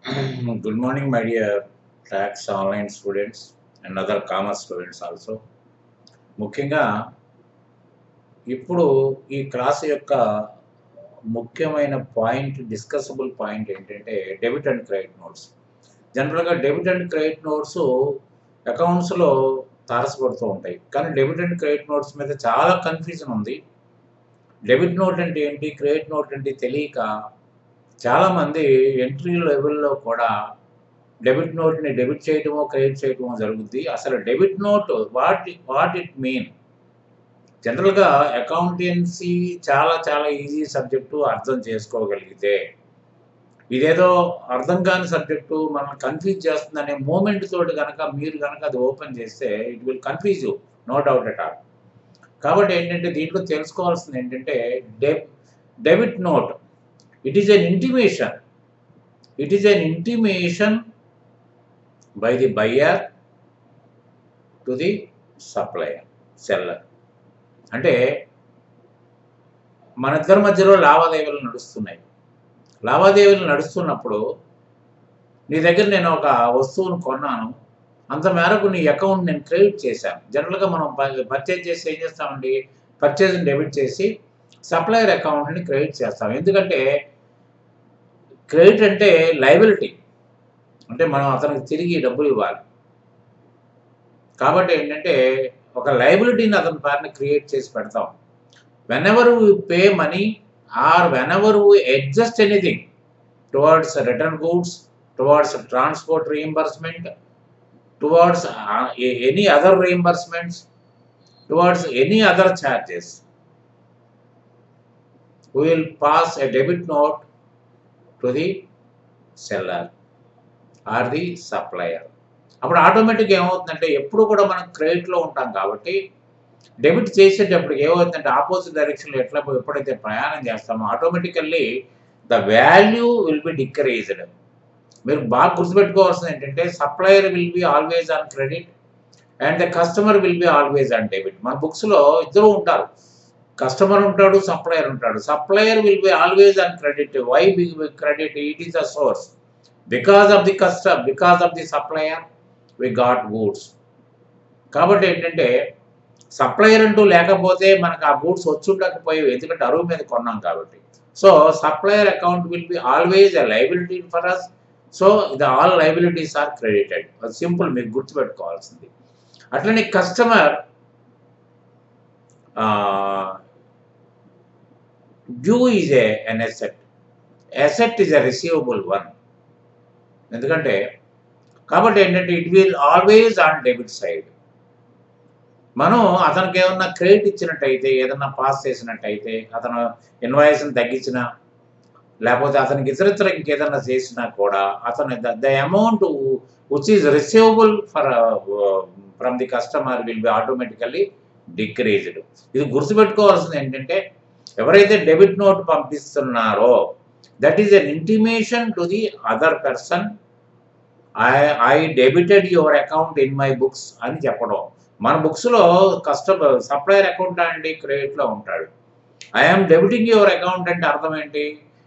Good morning, my dear tax online students and other commerce students also. ముఖ్యంగా ఇప్పుడు ఈ class యొక్క ముఖ్యమైన పాయింట్ డిస్కసబుల్ పాయింట్ ఏంటంటే డెబిట్ అండ్ క్రెడిట్ నోట్స్. జనరల్గా డెబిట్ అండ్ క్రెడిట్ నోట్స్ అకౌంట్స్లో తారసపడుతూ ఉంటాయి. కానీ డెబిట్ అండ్ క్రెడిట్ నోట్స్ మీద చాలా కన్ఫ్యూజన్ ఉంది. డెబిట్ నోట్ అంటే ఏంటి, క్రెడిట్ నోట్ అంటే తెలియక చాలామంది ఎంట్రీ లెవెల్లో కూడా డెబిట్ నోట్ని డెబిట్ చేయటమో క్రెడిట్ చేయటమో జరుగుద్ది. అసలు debit note what it mean. జనరల్గా అకౌంటెన్సీ చాలా చాలా ఈజీ సబ్జెక్టు అర్థం చేసుకోగలిగితే, ఇదేదో అర్థం కాని సబ్జెక్టు మనం కన్ఫ్యూజ్ చేస్తుందనే మూమెంట్ తోటి కనుక మీరు కనుక అది ఓపెన్ చేస్తే it will confuse you, no doubt at all. కాబట్టి ఏంటంటే దీంట్లో తెలుసుకోవాల్సింది ఏంటంటే debit note, it is an intimation. It is an intimation by the buyer to the supplier, seller. అంటే మన ఇద్దరి మధ్యలో లావాదేవీలు నడుస్తున్నాయి. లావాదేవీలు నడుస్తున్నప్పుడు నీ దగ్గర నేను ఒక వస్తువును కొన్నాను, అంత మేరకు నీ అకౌంట్ నేను క్రెడిట్ చేశాను. జనరల్గా మనం పర్చేజ్ చేసి ఏం చేస్తామండి, పర్చేజ్ని డెబిట్ చేసి సప్లయర్ అకౌంట్ని క్రెడిట్ చేస్తాం. ఎందుకంటే క్రెడిట్ అంటే లయబిలిటీ, అంటే మనం అతనికి తిరిగి డబ్బులు ఇవ్వాలి. కాబట్టి ఏంటంటే ఒక లయబిలిటీని అతని పేరున క్రియేట్ చేసి పెడతాం. Whenever we pay money or whenever we adjust anything towards return goods, towards transport reimbursement, towards any other reimbursements, towards any other charges, we will pass a debit note to the seller or the supplier. అప్పుడు ఆటోమేటిక్గా ఏమవుతుందంటే ఎప్పుడు కూడా మనం క్రెడిట్లో ఉంటాం కాబట్టి debit చేసేటప్పుడు ఏమవుతుందంటే ఆపోజిట్ డైరెక్షన్లో ఎప్పుడైతే ప్రయాణం చేస్తామో automatically the value will be decreased. మీరు బాగా గుర్తుపెట్టుకోవాల్సింది ఏంటంటే supplier will be always on credit and the customer will be always on debit. మన బుక్స్లో ఇద్దరు ఉంటారు, కస్టమర్ ఉంటాడు, సప్లయర్ ఉంటాడు. Supplier will be always on credit. Why credit? It is the source. Because of the customer, because of the supplier, we got goods. కాబట్టి ఏంటంటే supplier అంటూ లేకపోతే మనకు ఆ గూడ్స్ వచ్చుండకపోయేవి, ఎందుకంటే అరువు మీద కొన్నాం కాబట్టి. So supplier account will be always a liability for us. So the all liabilities are credited. అది సింపుల్, మీకు గుర్తుపెట్టుకోవాల్సింది. అట్లనే customer due is an asset. Asset is a receivable one. ఎందుకంటే కాబట్టి ఏంటంటే it will always on debit side. మనం అతనికి ఏమన్నా క్రెడిట్ ఇచ్చినట్టయితే, ఏదన్నా పాస్ చేసినట్టయితే, అతను ఇన్వాయిస్ని తగ్గించినా లేకపోతే అతనికి ఇతరితర ఇంకేదన్నా చేసినా కూడా అతను the amount which is receivable from the customer will be automatically decreased. ఇది గుర్తుపెట్టుకోవాల్సింది ఏంటంటే ఎవరైతే డెబిట్ నోట్ పంపిస్తున్నారో that is an intimation to the other person, I debited your account in my books అని చెప్పడం. మన బుక్స్లో సప్లయర్ అకౌంట్ అండి క్రెడిట్లో ఉంటాడు. ఐఎమ్ డెబిటింగ్ యువర్ అకౌంట్ అంటే అర్థం ఏంటి,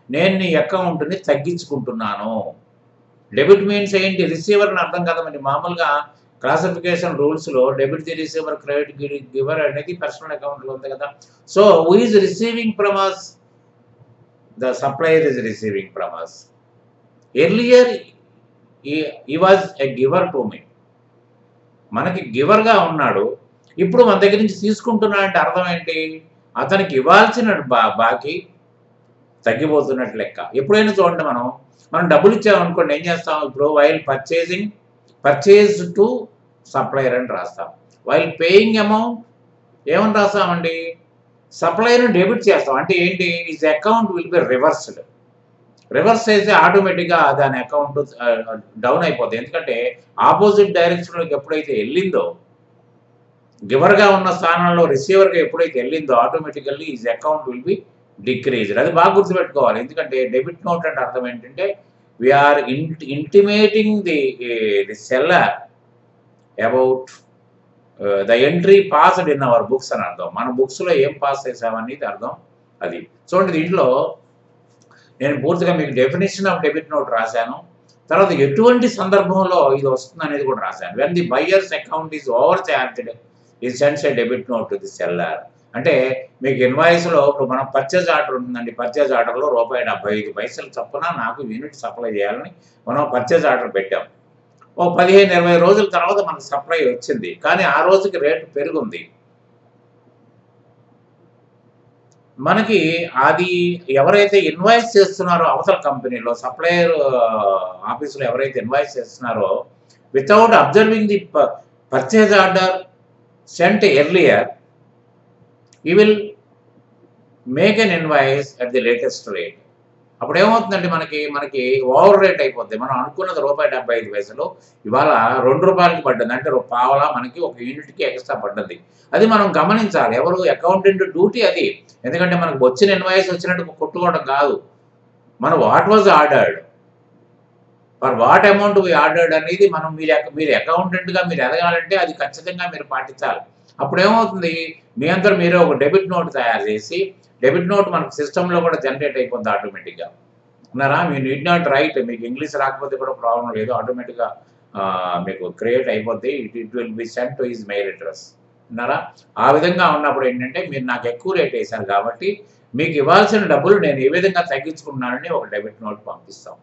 నేను నీ అకౌంట్ని తగ్గించుకుంటున్నాను. డెబిట్ మీన్స్ ఏంటి, రిసీవర్ అని అర్థం కదా. మరి మామూలుగా క్లాసిఫికేషన్ రూల్స్లో debit the receiver, credit giver అనేది పర్సనల్ అకౌంట్లో ఉంది కదా. So who is receiving from us? The supplier is receiving from us. Earlier he was a giver to me. మనకి గివర్గా ఉన్నాడు, ఇప్పుడు మన దగ్గర నుంచి తీసుకుంటున్నాడు అంటే అర్థం ఏంటి, అతనికి ఇవ్వాల్సిన బాకీ తగ్గిపోతున్నట్టు లెక్క. ఎప్పుడైనా చూడండి, మనం డబ్బులు ఇచ్చామనుకోండి, ఏం చేస్తాం, ఇప్పుడు వైల్ పర్చేజ్ టు సప్లయర్ అని రాస్తాం. వైల్ పేయింగ్ అమౌంట్ ఏమని రాస్తామండి, సప్లైను డెబిట్ చేస్తాం. అంటే ఏంటి, is account will B reversed. Reverse చేస్తే ఆటోమేటిక్గా దాని అకౌంట్ డౌన్ అయిపోతుంది. ఎందుకంటే ఆపోజిట్ డైరెక్షన్లోకి ఎప్పుడైతే వెళ్ళిందో, గివర్గా ఉన్న స్థానంలో రిసీవర్గా ఎప్పుడైతే వెళ్ళిందో automatically is account will be decreased. అది బాగా గుర్తుపెట్టుకోవాలి. ఎందుకంటే డెబిట్ నోట్ అంటే అర్థం ఏంటంటే we are intimating the seller about the entry passed in our books అని అర్థం. మన బుక్స్లో ఏం పాస్ చేసామనేది అర్థం. అది చూడండి, దీంట్లో నేను పూర్తిగా మీకు డెఫినేషన్ ఆఫ్ డెబిట్ నోట్ రాశాను. తర్వాత ఎటువంటి సందర్భంలో ఇది వస్తుంది అనేది కూడా రాశాను. When the buyers account is over charged is sends A debit note to the seller. అంటే మీకు ఇన్వాయిస్లో ఇప్పుడు మనం పర్చేజ్ ఆర్డర్ ఉంటుందండి. పర్చేజ్ ఆర్డర్లో ₹75 చొప్పున నాకు యూనిట్ సప్లై చేయాలని మనం పర్చేజ్ ఆర్డర్ పెట్టాం. ఓ 15-20 రోజుల తర్వాత మనకు సప్లై వచ్చింది. కానీ ఆ రోజుకి రేటు పెరుగుంది. మనకి అది ఎవరైతే ఇన్వాయిస్ చేస్తున్నారో అవతల కంపెనీలో సప్లయర్ ఆఫీసులో ఎవరైతే ఇన్వాయిస్ చేస్తున్నారో without observing the purchase order sent earlier you will make an invoice at the latest rate. అప్పుడు ఏమవుతుందండి, మనకి ఓవర్ రేట్ అయిపోద్ది. మనం అనుకున్నది ₹75 ఇవాళ ₹2కి పడ్డది. అంటే పావలా మనకి ఒక యూనిట్కి ఎక్స్ట్రా పడ్డది. అది మనం గమనించాలి. ఎవరు అకౌంటెంట్ డ్యూటీ అది. ఎందుకంటే మనకు వచ్చిన ఇన్వాయిస్ వచ్చినట్టు కొట్టుకోవడం కాదు. మనం what was ordered for what amount we ordered అనేది మనం మీరు అకౌంటెంట్గా మీరు ఎదగాలంటే అది ఖచ్చితంగా మీరు పాటించాలి. అప్పుడు ఏమవుతుంది, మీ అందరూ మీరే ఒక డెబిట్ నోట్ తయారు చేసి, డెబిట్ నోట్ మనకు సిస్టంలో కూడా జనరేట్ అయిపోద్ది ఆటోమేటిక్గా. ఉన్నారా, మీ నీడ్ నాట్ రైట్, మీకు ఇంగ్లీష్ రాకపోతే కూడా ప్రాబ్లం లేదు, ఆటోమేటిక్గా మీకు క్రియేట్ అయిపోద్ది. It will be sent to his mail address. ఉన్నారా, ఆ విధంగా ఉన్నప్పుడు ఏంటంటే మీరు నాకు ఎక్కువ రేట్ వేశారు కాబట్టి మీకు ఇవ్వాల్సిన డబ్బులు నేను ఏ విధంగా తగ్గించుకున్నానని ఒక డెబిట్ నోట్ పంపిస్తాం.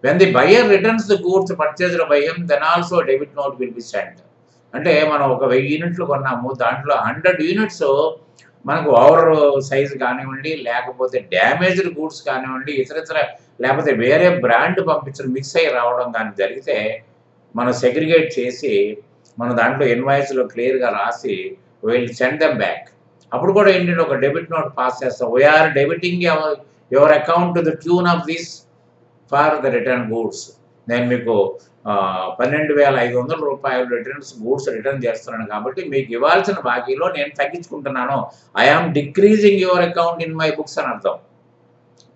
When the buyer returns the goods purchased by him then also debit note will be sent. అంటే మనం ఒక 1000 యూనిట్లు కొన్నాము, దాంట్లో 100 యూనిట్స్ మనకు ఓవర్ సైజ్ కానివ్వండి, లేకపోతే డ్యామేజ్డ్ గూడ్స్ కానివ్వండి, ఇతర లేకపోతే వేరే బ్రాండ్ పంపించడం మిక్స్ అయ్యి రావడం కానీ జరిగితే మనం సెగ్రిగేట్ చేసి మనం దాంట్లో ఇన్వాయిస్లో క్లియర్గా రాసి విల్ సెండ్ దెమ్ బ్యాక్. అప్పుడు కూడా ఏంటంటే ఒక డెబిట్ నోట్ పాస్ చేస్తాం. We are debiting your account to the tune of this for the return goods. నేను మీకు ₹12,500 రిటర్న్స్ గూడ్స్ రిటర్న్ చేస్తున్నాను కాబట్టి మీకు ఇవ్వాల్సిన బాకీలో నేను తగ్గించుకుంటున్నాను. I am decreasing your account in my books అని అర్థం.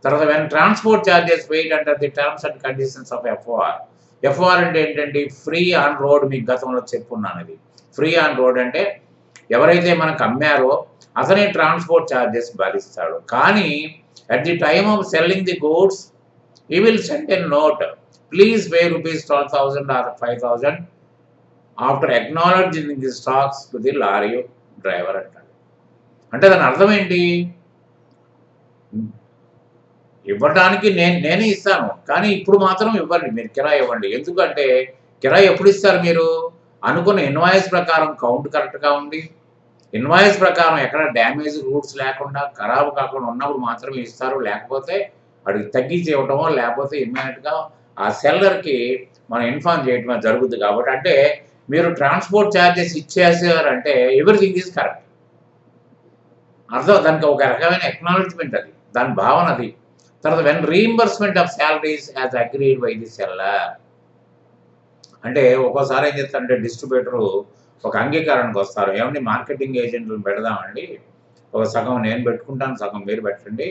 తర్వాత when transport charges paid under the terms and conditions of FOR. FOR అంటే ఏంటంటే ఫ్రీ ఆన్ రోడ్. మీకు గతంలో చెప్పున్నాను. ఇది ఫ్రీ ఆన్ రోడ్ అంటే ఎవరైతే మనకు అమ్మారో అతనే ట్రాన్స్పోర్ట్ ఛార్జెస్ భరిస్తాడు. కానీ at the time of selling the goods he will send a note, please pay ₹12,000 or 5,000 after acknowledging the stocks to the lorry driver అంటాడు. అంటే దాని అర్థం ఏంటి, ఇవ్వడానికి నేనే ఇస్తాను కానీ ఇప్పుడు మాత్రం ఇవ్వండి, మీరు కిరాయి ఇవ్వండి. ఎందుకంటే కిరాయి ఎప్పుడు ఇస్తారు, మీరు అనుకున్న ఇన్వాయిస్ ప్రకారం కౌంట్ కరెక్ట్గా ఉండి ఇన్వాయిస్ ప్రకారం ఎక్కడ డ్యామేజ్ గూడ్స్ లేకుండా ఖరాబు కాకుండా ఉన్నప్పుడు మాత్రమే ఇస్తారు. లేకపోతే వాడికి తగ్గించి ఇవ్వటమో లేకపోతే ఇమ్మీడియట్గా ఆ సెల్లర్కి మనం ఇన్ఫార్మ్ చేయటమో జరుగుతుంది. కాబట్టి అంటే మీరు ట్రాన్స్పోర్ట్ ఛార్జెస్ ఇచ్చేసారంటే ఎవ్రీథింగ్ ఈజ్ కరెక్ట్ అర్థం. దానికి ఒక రకమైన ఎక్నాలజ్మెంట్, అది దాని భావన అది. తర్వాత when reimbursement of salaries as agreed by the seller. అంటే ఒక్కోసారి ఏం చేస్తారంటే డిస్ట్రిబ్యూటరు ఒక అంగీకారానికి వస్తారు, ఏమంటే మార్కెటింగ్ ఏజెంట్లను పెడదామండి, ఒక సగం నేను పెట్టుకుంటాను, సగం మీరు పెట్టండి,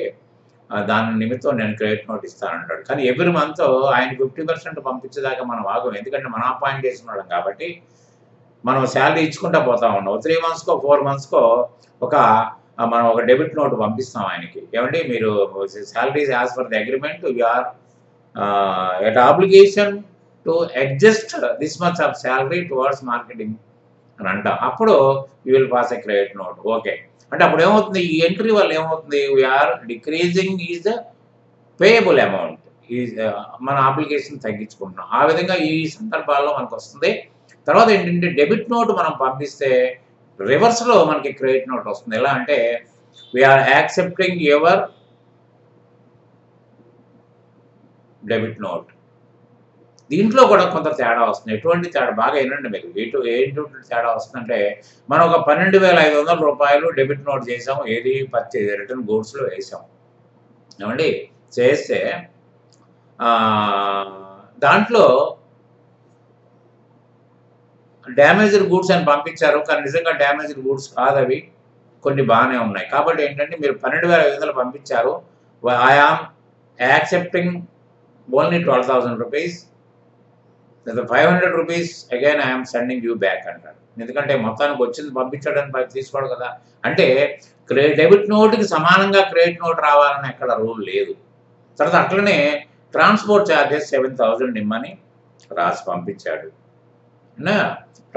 దాని నిమిత్తం నేను క్రెడిట్ నోట్ ఇస్తానంటాడు. కానీ ఎవ్రీ మంత్ ఆయన 50% పంపించేదాకా మనం ఆగం. ఎందుకంటే మనం అపాయింట్ చేసుకున్నాం కాబట్టి మనం శాలరీ ఇచ్చుకుంటా పోతా ఉన్నాం. 3 monthsకో 4 monthsకో మనం ఒక డెబిట్ నోట్ పంపిస్తాం ఆయనకి, ఏమంటే మీరు salaries as per the agreement you are at obligation to adjust this much of salary towards marketing అని అంటాం. అప్పుడు you will pass a credit note. Okay అంటే అప్పుడు ఏమవుతుంది, ఈ ఎంట్రీ వల్ల ఏమవుతుంది, we are decreasing is the payable amount, మన అప్లికేషన్ తగ్గించుకుంటున్నాం. ఆ విధంగా ఈ సందర్భాల్లో మనకు వస్తుంది. తర్వాత ఏంటంటే డెబిట్ నోట్ మనం పంపిస్తే రివర్స్లో మనకి క్రెడిట్ నోట్ వస్తుంది. ఎలా అంటే we are accepting your debit note. దీంట్లో కూడా కొంత తేడా వస్తుంది. ఎటువంటి తేడా బాగా వినండి మీరు. ఏంటి తేడా వస్తుందంటే మనం ఒక ₹12,500 డెబిట్ నోట్ చేసాం, ఏది రిటర్న్ గూడ్స్లో వేసాం ఏమండి. చేస్తే దాంట్లో డ్యామేజ్డ్ గూడ్స్ అని పంపించారు, కానీ నిజంగా డ్యామేజ్డ్ గూడ్స్ కాదు, అవి కొన్ని బాగానే ఉన్నాయి. కాబట్టి ఏంటంటే మీరు ₹12,500 పంపించారు, I am accepting only ₹12,000, ₹500 again I am sending you back అంటాడు. ఎందుకంటే మొత్తానికి వచ్చింది పంపించడానికి తీసుకోడు కదా. అంటే డెబిట్ నోట్కి సమానంగా క్రెడిట్ నోట్ రావాలని ఎక్కడ రూల్ లేదు. తర్వాత అట్లనే ట్రాన్స్పోర్ట్ ఛార్జెస్ 7,000 ఇమ్మని రాసి పంపించాడు.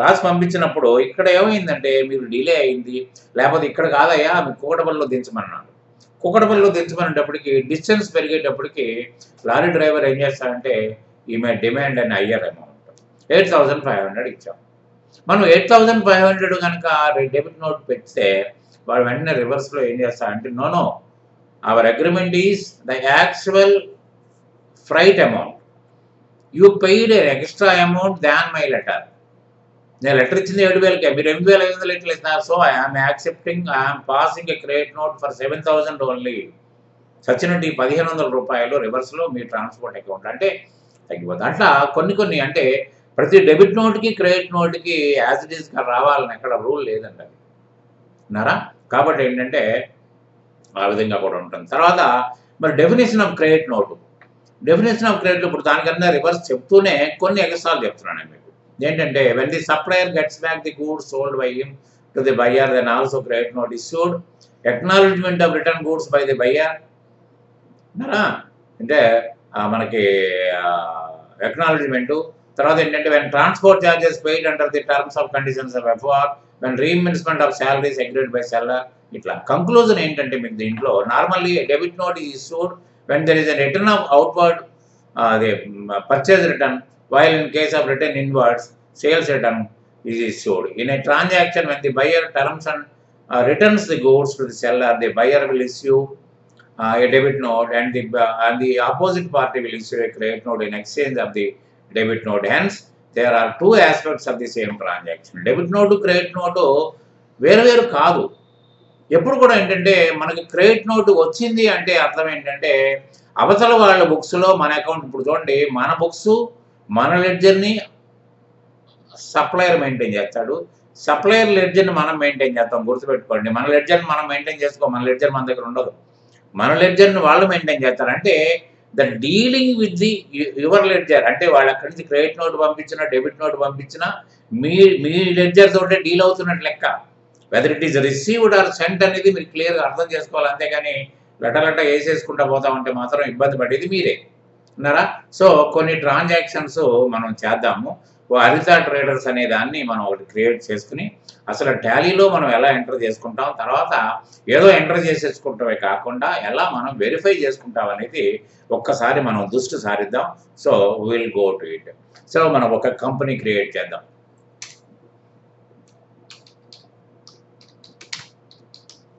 రాసి పంపించినప్పుడు ఇక్కడ ఏమైందంటే మీరు డిలే అయింది, లేకపోతే ఇక్కడ కాదయ్యా మీకు కూకటపల్లిలో దించమన్నాడు. కూకటపల్లిలో దించమనేటప్పటికి డిస్టెన్స్ పెరిగేటప్పటికి లారీ డ్రైవర్ ఏం చేస్తాడంటే ఈమె డిమాండ్ అని హయ్యర్ అమౌంట్ 8,500 ఇచ్చాం. మనం 8,500 కనుక డెబిట్ నోట్ పెడితే వాడు వెంటనే రివర్స్లో ఏం చేస్తాడంటే no our agreement is the actual freight amount, you paid extra amount than my letter. నేను లెటర్ ఇచ్చింది 7,000కే, మీరు 8,500 లెటర్ ఇస్తున్నారు. So I'm accepting, I'm passing a credit note for 7,000 only. సచ్చినట్టు ఈ 1,500 రూపాయలు రివర్స్లో మీ ట్రాన్స్పోర్ట్ అకౌంట్ అంటే తగ్గిపోతుంది. అట్లా కొన్ని అంటే ప్రతి డెబిట్ నోట్కి క్రెడిట్ నోట్కి యాజ్ ఇట్ ఈస్గా రావాలని ఎక్కడ రూల్ లేదండి అది అన్నారా. కాబట్టి ఏంటంటే ఆ విధంగా కూడా ఉంటుంది. తర్వాత మరి definition of credit note, definition of credit ఇప్పుడు దానికన్నా రివర్స్ చెప్తూనే కొన్ని ఎక్స్ట్రాలు చెప్తున్నాను నేను మీకు. ఏంటంటే when the supplier gets back the goods sold by him to the buyer, then also credit note issued, acknowledgement of return goods by the buyer. అంటే మనకి acknowledgement. తర్వాత ఏంటంటే when transport charges paid under the terms of conditions of FOR, when reimbursement of salaries agreed by seller. ఇట్లా conclusion ఏంటంటే మీకు దీంట్లో normally debit note is issued when there is a return of outward the purchase return, while in case of return inwards, sales return is issued. In a transaction, when the buyer terms and returns the goods to the seller, the buyer will issue a debit note, and the opposite party will issue a credit note in exchange of the debit note. Hence, there are two aspects of the same transaction. Debit note, credit note వేరు కాదు. ఎప్పుడు కూడా ఏంటంటే మనకి credit note వచ్చింది అంటే అర్థం ఏంటంటే అవతల వాళ్ళ బుక్స్లో మన అకౌంట్, ఇప్పుడు చూడండి మన బుక్స్ మన లెడ్జర్ని సప్లయర్ మెయింటైన్ చేస్తాడు, సప్లయర్ లెడ్జర్ని మనం మెయింటైన్ చేస్తాం. గుర్తుపెట్టుకోండి, మన లెడ్జర్ని మనం మెయింటైన్ చేసుకో, మన లెడ్జర్ మన దగ్గర ఉండదు, మన లెడ్జర్ని వాళ్ళు మెయింటైన్ చేస్తారు. అంటే the dealing with the your ledger, అంటే వాళ్ళు అక్కడి నుంచి క్రెడిట్ నోట్ పంపించినా డెబిట్ నోట్ పంపించినా మీ లెడ్జర్ తోటే డీల్ అవుతున్నట్టు లెక్క. Whether it is received or sent అనేది మీరు క్లియర్గా అర్థం చేసుకోవాలి. అంతేగాని లెటర్ వేసేసుకుంటా పోతా ఉంటే మాత్రం ఇబ్బంది పడేది మీరే ఉన్నారా. సో కొన్ని ట్రాన్సాక్షన్స్ మనం చేద్దాము. హరిత ట్రేడర్స్ అనే దాన్ని మనం ఒకటి క్రియేట్ చేసుకుని అసలు టాలీలో మనం ఎలా ఎంటర్ చేసుకుంటాం, తర్వాత ఏదో ఎంటర్ చేసేసుకుంటామే కాకుండా ఎలా మనం వెరిఫై చేసుకుంటాం అనేది ఒక్కసారి మనం దృష్టి సారిద్దాం. So will go to it. So మనం ఒక కంపెనీ క్రియేట్ చేద్దాం.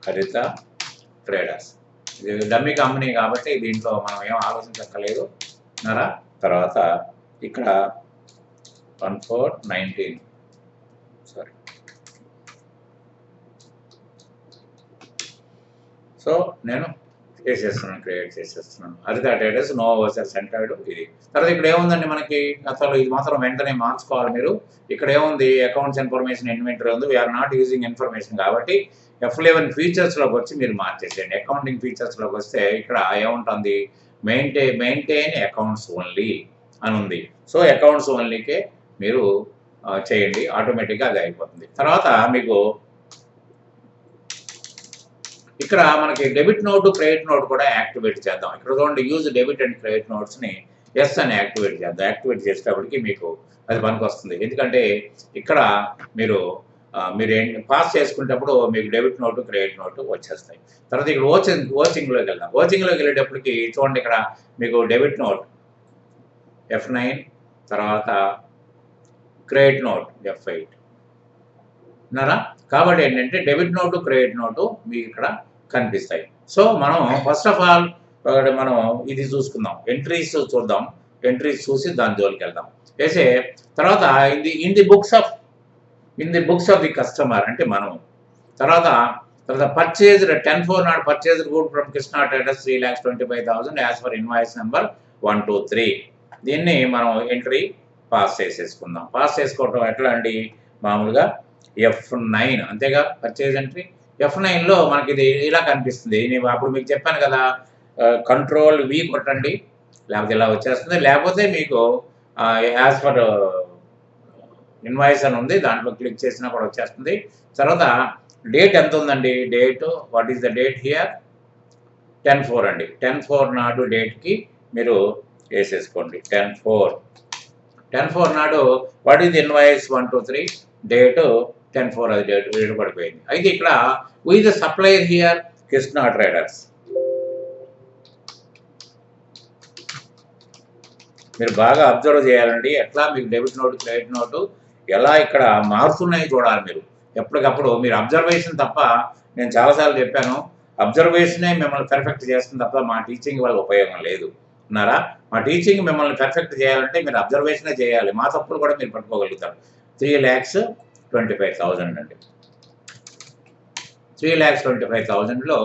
హరిత ట్రేడర్స్, ఇది డమ్మీ కంపెనీ కాబట్టి దీంట్లో మనం ఏం ఆలోచించక్కర్లేదు అన్నారా. తర్వాత ఇక్కడ 1419 సారీ. సో నేను క్రియేట్ చేసేస్తున్నాను హరిత ట్రేడర్స్ నో వర్సెస్ సెంటర్డ్ ఇది. తర్వాత ఇక్కడ ఏముందండి మనకి అసలు ఇది మాత్రం వెంటనే మార్చుకోవాలి మీరు. ఇక్కడ ఏముంది అకౌంట్స్ ఇన్ఫర్మేషన్ ఇన్వెంటరీ ఉంది, వీఆర్ నాట్ యూజింగ్ ఇన్ఫర్మేషన్ కాబట్టి F11 ఫీచర్స్లోకి వచ్చి మీరు మార్చేసేయండి. అకౌంటింగ్ ఫీచర్స్లోకి వస్తే ఇక్కడ ఏముంటుంది మెయింటైన్ అకౌంట్స్ ఓన్లీ అని ఉంది. సో అకౌంట్స్ ఓన్లీకే మీరు చేయండి, ఆటోమేటిక్గా అది అయిపోతుంది. తర్వాత మీకు ఇక్కడ మనకి డెబిట్ నోటు క్రెడిట్ నోట్ కూడా యాక్టివేట్ చేద్దాం. ఇక్కడ చూడండి యూజ్ డెబిట్ అండ్ క్రెడిట్ నోట్స్ని ఎస్ అని యాక్టివేట్ చేద్దాం. యాక్టివేట్ చేసేటప్పటికి మీకు అది పనికి వస్తుంది. ఎందుకంటే ఇక్కడ మీరు పాస్ చేసుకునేటప్పుడు మీకు డెబిట్ నోటు క్రెడిట్ నోటు వచ్చేస్తాయి. తర్వాత ఇక్కడ ఓచింగ్లోకి వెళ్దాం. ఓచింగ్లోకి వెళ్ళేటప్పటికి చూడండి ఇక్కడ మీకు డెబిట్ నోట్ F9, తర్వాత క్రెడిట్ నోట్ F8 ఉన్నారా. కాబట్టి ఏంటంటే డెబిట్ నోటు క్రెడిట్ నోటు మీకు ఇక్కడ కనిపిస్తాయి. సో మనం ఫస్ట్ ఆఫ్ ఆల్ మనం ఇది చూసుకుందాం, ఎంట్రీస్ చూద్దాం. ఎంట్రీస్ చూసి దాని జోలికి వెళ్దాం. వేసే తర్వాత in the books of the customer అంటే మనం తర్వాత purchase 10/4 not purchase good from Krishna traders 3,25,000 as for invoice number 123. దీన్ని మనం ఎంట్రీ పాస్ చేసేసుకుందాం. పాస్ చేసుకోవటం ఎట్లా అండి, మామూలుగా F9 అంతేగా పర్చేజ్ ఎంట్రీ. F9లో మనకి ఇది ఇలా కనిపిస్తుంది. నేను అప్పుడు మీకు చెప్పాను కదా, Ctrl+V కొట్టండి లేకపోతే ఇలా వచ్చేస్తుంది, లేకపోతే మీకు యాజ్ ఫర్ ఇన్వాయిస్ అని ఉంది, దాంట్లో క్లిక్ చేసినా కూడా వచ్చేస్తుంది. తర్వాత డేట్ ఎంత ఉందండి, date what is the date here 10/4 అండి. 10/4 నాడు డేట్కి మీరు వేసేసుకోండి. 10/4 నాడు వాట్ ఈజ్ ఇన్వాయిస్ 1 2 3 డేటు 10/4 అది డేట్ పడిపోయింది. అయితే ఇక్కడ who is the supplier here? Krishna traders. మీరు బాగా అబ్జర్వ్ చేయాలండి. ఎట్లా మీకు డెబిట్ నోటు క్రెడిట్ నోటు ఎలా ఇక్కడ మారుతున్నాయి చూడాలి మీరు. ఎప్పటికప్పుడు మీరు అబ్జర్వేషన్ తప్ప, నేను చాలాసార్లు చెప్పాను, అబ్జర్వేషనే మిమ్మల్ని పర్ఫెక్ట్ చేస్తుంది తప్ప మా టీచింగ్ వల్ల ఉపయోగం లేదు అన్నారా? మా టీచింగ్ మిమ్మల్ని పర్ఫెక్ట్ చేయాలంటే మీరు అబ్జర్వేషనే చేయాలి. మా తప్పులు కూడా మీరు పట్టుకోగలుగుతారు. 3,25,000 అండి. 3,25,000లో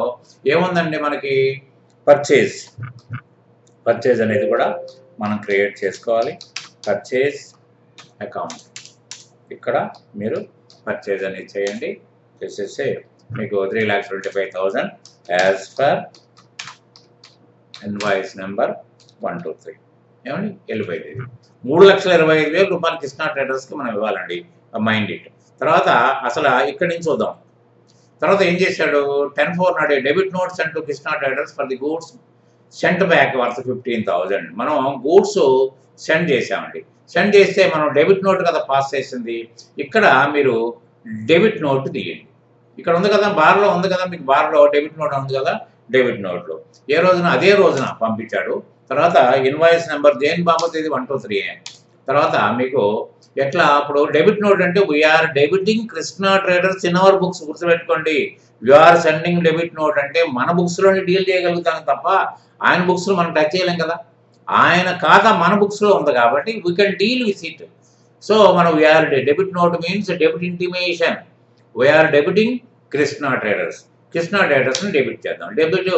ఏముందండి మనకి? పర్చేజ్ అనేది కూడా మనం క్రియేట్ చేసుకోవాలి. పర్చేజ్ అకౌంట్ ఇక్కడ మీరు పర్చేజ్ అనేది చేయండి. చేసేస్తే మీకు 3,25,000 యాజ్ పర్ ఇన్వాయిస్ నెంబర్ 1 2 3 ఏమండి వెళ్ళిపోయింది. 3,25,000 రూపాయలు కృష్ణా ట్రేడర్స్కి మనం ఇవ్వాలండి. Mind it. తర్వాత అసలు ఇక్కడి నుంచి చూద్దాం. తర్వాత ఏం చేశాడు? 10/4 నాడు డెబిట్ నోట్స్ అంటూ Krishna traders for the goods cent back worth 15,000. మనం గూడ్స్ సెండ్ చేసామండి. సెండ్ చేస్తే మనం డెబిట్ నోట్ కదా పాస్ చేసింది. ఇక్కడ మీరు డెబిట్ నోట్ తీయండి. ఇక్కడ ఉంది కదా, బార్లో ఉంది కదా, మీకు బార్లో డెబిట్ నోట్ ఉంది కదా, డెబిట్ నోట్లో ఏ రోజున అదే రోజున పంపించాడు. తర్వాత ఇన్వాయిస్ నెంబర్ దేని బాబత్ ఇది 1 2 3. తర్వాత మీకు ఎట్లా అప్పుడు డెబిట్ నోట్ అంటే we are debiting Krishna traders in our books. గుర్తుపెట్టుకోండి, యూఆర్ సెండింగ్ డెబిట్ నోట్ అంటే మన బుక్స్లోని డీల్ చేయగలుగుతాను తప్ప ఆయన బుక్స్లో మనం టచ్ చేయలేం కదా. ఆయన ఖాతా మన బుక్స్లో ఉంది కాబట్టి we can deal with it. So మనం we are debit note means debit intimation. We are debiting Krishna ట్రేడర్స్ని డెబిట్ చేద్దాం. డెబిట్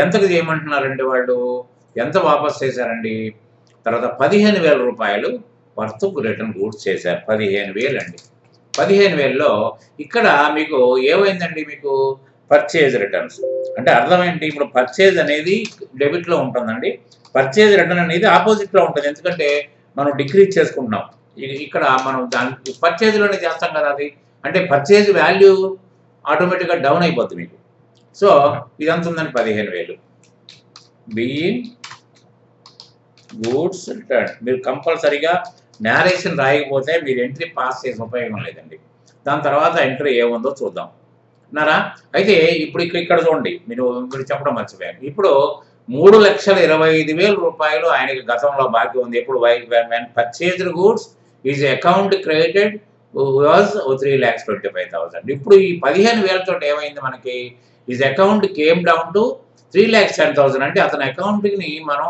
ఎంతకు చేయమంటున్నారండి వాళ్ళు? ఎంత వాపస్ చేశారండి? తర్వాత 15,000 రూపాయలు వర్త్ రిటర్న్ గూడ్స్ చేశారు. 15,000 అండి. 15,000లో ఇక్కడ మీకు ఏమైందండి? మీకు పర్చేజ్ రిటర్న్స్ అంటే అర్థం ఏంటి? ఇప్పుడు పర్చేజ్ అనేది డెబిట్లో ఉంటుందండి. పర్చేజ్ రిటర్న్ అనేది ఆపోజిట్లో ఉంటుంది. ఎందుకంటే మనం డిక్రీజ్ చేసుకుంటున్నాం. ఇక్కడ మనం దాని పర్చేజ్లోనే చేస్తాం కదా. అది అంటే పర్చేజ్ వాల్యూ ఆటోమేటిక్గా డౌన్ అయిపోద్ది మీకు. సో ఇదంతా ఉందని 15,000 బీయింగ్ గూడ్స్ రిటర్న్. మీరు కంపల్సరీగా నేరేషన్ రాయకపోతే మీరు ఎంట్రీ పాస్ చేసే ఉపయోగం లేదండి. దాని తర్వాత ఎంట్రీ ఏముందో చూద్దాం అన్నారా? అయితే ఇప్పుడు ఇక్కడ చూడండి, మీరు చెప్పడం మర్చిపోయాను. ఇప్పుడు 3,25,000 రూపాయలు ఆయనకి గతంలో బాకీ ఉంది. ఎప్పుడు? Purchased goods is account credited was 3,25,000. ఇప్పుడు ఈ 15,000 తోటి ఏమైంది మనకి? Is account came down to 3,10,000. అంటే అతని అకౌంట్ని మనం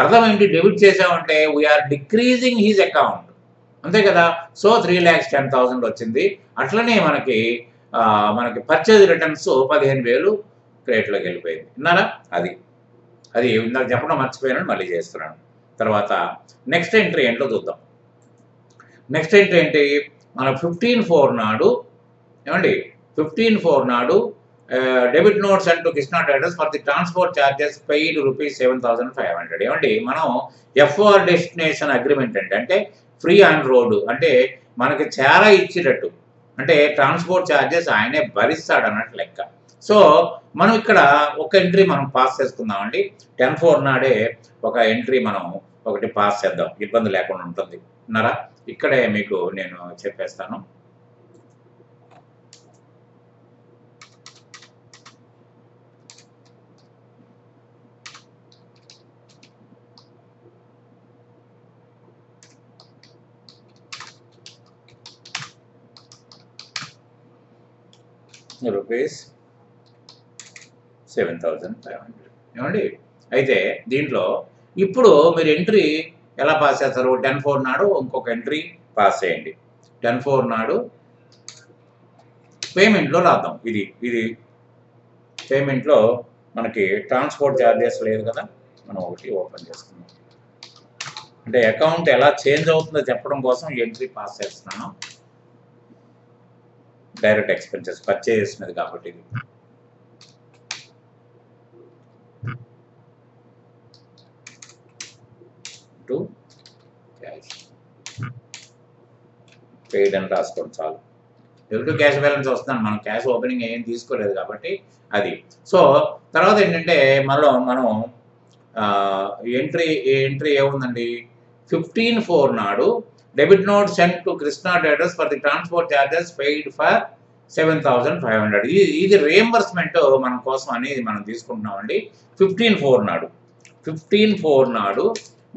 అర్థం ఏంటి? డెబిట్ చేసామంటే వీఆర్ డిక్రీజింగ్ హీజ్ అకౌంట్, అంతే కదా. సో 3,10,000 వచ్చింది. అట్లనే మనకి పర్చేజ్ రిటర్న్స్ 15,000 క్రెడిట్లోకి వెళ్ళిపోయింది. విన్నారా? అది నాకు చెప్పడం మర్చిపోయానని మళ్ళీ చేస్తున్నాను. తర్వాత నెక్స్ట్ ఎంట్రీ ఏంటో చూద్దాం. నెక్స్ట్ ఎంట్రీ ఏంటి? మన 15/4 నాడు ఏమండి? 15/4 నాడు డెబిట్ నోట్స్ అంటూ Krishna traders for the transport charges paid ₹7,500. ఏమండి? మనం ఎఫ్ఆర్ డెస్టినేషన్ అగ్రిమెంట్ అంటే ఫ్రీ ఆన్ రోడ్ అంటే మనకి చాలా ఇచ్చేటట్టు, అంటే ట్రాన్స్పోర్ట్ ఛార్జెస్ ఆయనే భరిస్తాడు అన్నట్టు లెక్క. సో మనం ఇక్కడ ఒక ఎంట్రీ మనం పాస్ చేసుకుందామండి. 10/4 నాడే ఒక ఎంట్రీ మనం ఒకటి పాస్ చేద్దాం, ఇబ్బంది లేకుండా ఉంటుంది అన్నారా? ఇక్కడే మీకు నేను చెప్పేస్తాను. ₹7,500. ఏమండి? అయితే దీంట్లో ఇప్పుడు మీరు ఎంట్రీ ఎలా పాస్ చేస్తారు? 10/4 నాడు ఇంకొక ఎంట్రీ పాస్ చేయండి. 10/4 నాడు పేమెంట్లో రాద్దాం. ఇది పేమెంట్లో మనకి ట్రాన్స్పోర్ట్ ఛార్జెస్ లేదు కదా, మనం ఒకటి ఓపెన్ చేసుకున్నాం. అంటే అకౌంట్ ఎలా చేంజ్ అవుతుందో చెప్పడం కోసం ఎంట్రీ పాస్ చేస్తున్నాను. డైరెక్ట్ ఎక్స్పెన్సెస్ పర్చేజ్ చేసినది కాబట్టి ఇది టు క్యాష్ పెయిడ్ అని రాసుకోండి చాలు. నెగిటివ్ క్యాష్ బ్యాలెన్స్ వస్తున్నాను, మనం క్యాష్ ఓపెనింగ్ ఏం తీసుకోలేదు కాబట్టి అది. సో తర్వాత ఏంటంటే మనం ఎంట్రీ ఏముందండి 15/4 నాడు debit note sent to Krishna traders for the transport charges paid for 7,500. ఇది రియంబర్స్మెంట్ మన కోసం అనేది మనం తీసుకుంటున్నామండి 15/4 నాడు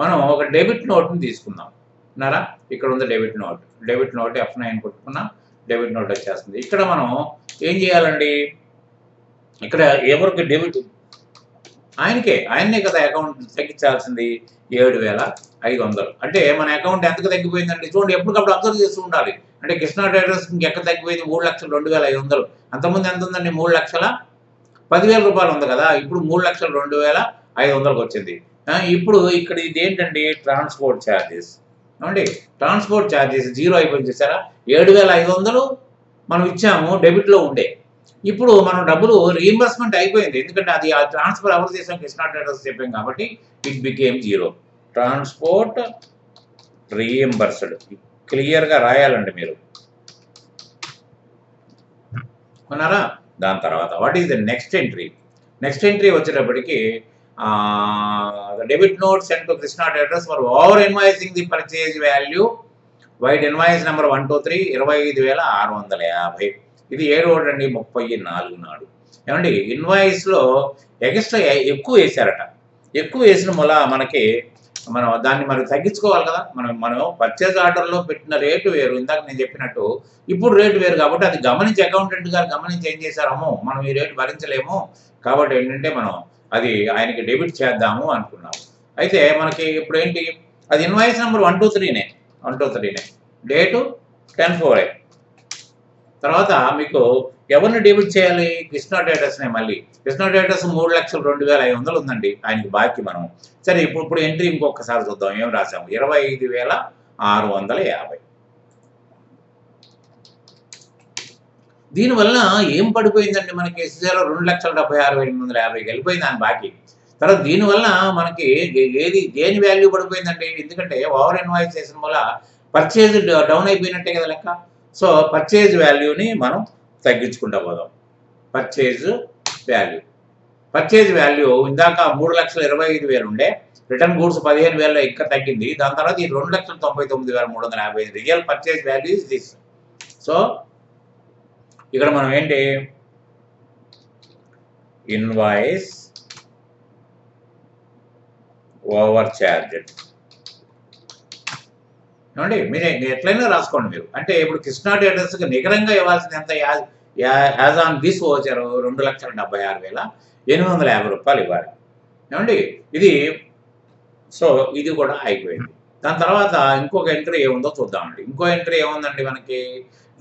మనం ఒక డెబిట్ నోట్ని తీసుకుందాం ఉన్నారా. ఇక్కడ ఉంది డెబిట్ నోట్ F9 కొట్టుకున్నా డెబిట్ నోట్ వచ్చేస్తుంది. ఇక్కడ మనం ఏం చేయాలండి, ఇక్కడ ఎవరికి డెబిట్ ఆయన్నే కదా అకౌంట్ తగ్గించాల్సింది 7,500. అంటే మన అకౌంట్ ఎంతకు తగ్గిపోయిందండి చూడండి, ఎప్పటికప్పుడు అబ్జర్వ్ చేస్తూ ఉండాలి. అంటే కృష్ణా ట్రేడర్స్ ఇంకెక్కడ తగ్గిపోయింది 3,02,500. అంతకుముందు ఎంత ఉందండి 3,10,000 రూపాయలు ఉంది కదా, ఇప్పుడు 3,02,500కి వచ్చింది. ఇప్పుడు ఇక్కడ ఇది ఏంటండి ట్రాన్స్పోర్ట్ ఛార్జెస్ ఏమండి, ట్రాన్స్పోర్ట్ ఛార్జెస్ 0 అయిపోయింది చూసారా. 7,500 మనం ఇచ్చాము డెబిట్లో ఉండే, ఇప్పుడు మనం డబ్బులు రీఇంబర్స్మెంట్ అయిపోయింది, ఎందుకంటే అది ఆ ట్రాన్స్ఫర్ ఎవరు చేసాం కృష్ణా ట్రేడర్స్ చెప్పాం కాబట్టి ఇట్ బికేమ్ 0. ట్రాన్స్పోర్ట్ రీఇంబర్స్డ్ క్లియర్గా రాయాలండి మీరు ఉన్నారా. దాని తర్వాత what is the next entry వచ్చేటప్పటికి debit note sent to Krishna traders for over invoicing the purchase value vide invoice number 123 25,650. ఇది ఏ రోడ్ అండి 34 నాడు ఏమండి. ఇన్వాయిస్లో ఎక్స్ట్రా ఎక్కువ వేసారట, ఎక్కువ వేసిన వల్ల మనం దాన్ని మరి తగ్గించుకోవాలి కదా. మనం పర్చేజ్ ఆర్డర్లో పెట్టిన రేటు వేరు, ఇందాక నేను చెప్పినట్టు ఇప్పుడు రేటు వేరు కాబట్టి అది గమనించి అకౌంటెంట్ గారు గమనించి ఏం చేశారమో మనం ఈ రేటు భరించలేము కాబట్టి ఏంటంటే మనం అది ఆయనకి డెబిట్ చేద్దాము అనుకున్నాము. అయితే మనకి ఇప్పుడు ఏంటి, అది ఇన్వాయిస్ నెంబర్ 123నే డేటు 10/4. తర్వాత మీకు ఎవరిని డెబిట్ చేయాలి, కృష్ణా ట్రేడర్స్నే. మళ్ళీ కృష్ణా ట్రేడర్స్ 3,02,500 ఉందండి ఆయనకి బాకీ. మనం సరే ఇప్పుడు ఎంట్రీ ఇంకొకసారి చూద్దాం ఏం రాసాము 25,650. దీనివల్ల ఏం పడిపోయిందండి మనకి ఎస్సీలో 2,76,850 వెళ్ళిపోయింది ఆయన బాకీ. తర్వాత దీనివల్ల మనకి దేని వాల్యూ పడిపోయిందండి, ఎందుకంటే ఓవర్ ఇన్వాయిస్ చేసిన వల్ల పర్చేజ్ డౌన్ అయిపోయినట్టే కదా లెక్క. సో పర్చేజ్ వాల్యూని మనం తగ్గించుకుంటా పోదాం. పర్చేజ్ వాల్యూ ఇందాక 3,25,000 ఉండే, రిటర్న్ గూడ్స్ 15,000 ఇంకా తగ్గింది. దాని తర్వాత ఈ 2,99,350 real purchase value is this. So ఇక్కడ మనం ఏంటి ఇన్వాయిస్ ఓవర్ చార్జెడ్ ఏమండి, మీరు ఎట్లయినా రాసుకోండి మీరు. అంటే ఇప్పుడు కృష్ణా ట్రేడర్స్కి నికరంగా ఇవ్వాల్సింది ఎంత, యాజ్ ఆన్ దిస్ వచ్చారు 2,76,850 రూపాయలు ఇవ్వాలి ఏమండి. సో ఇది కూడా అయిపోయింది. దాని తర్వాత ఇంకొక ఎంట్రీ ఏముందో చూద్దామండి. ఇంకో ఎంట్రీ ఏముందండి మనకి,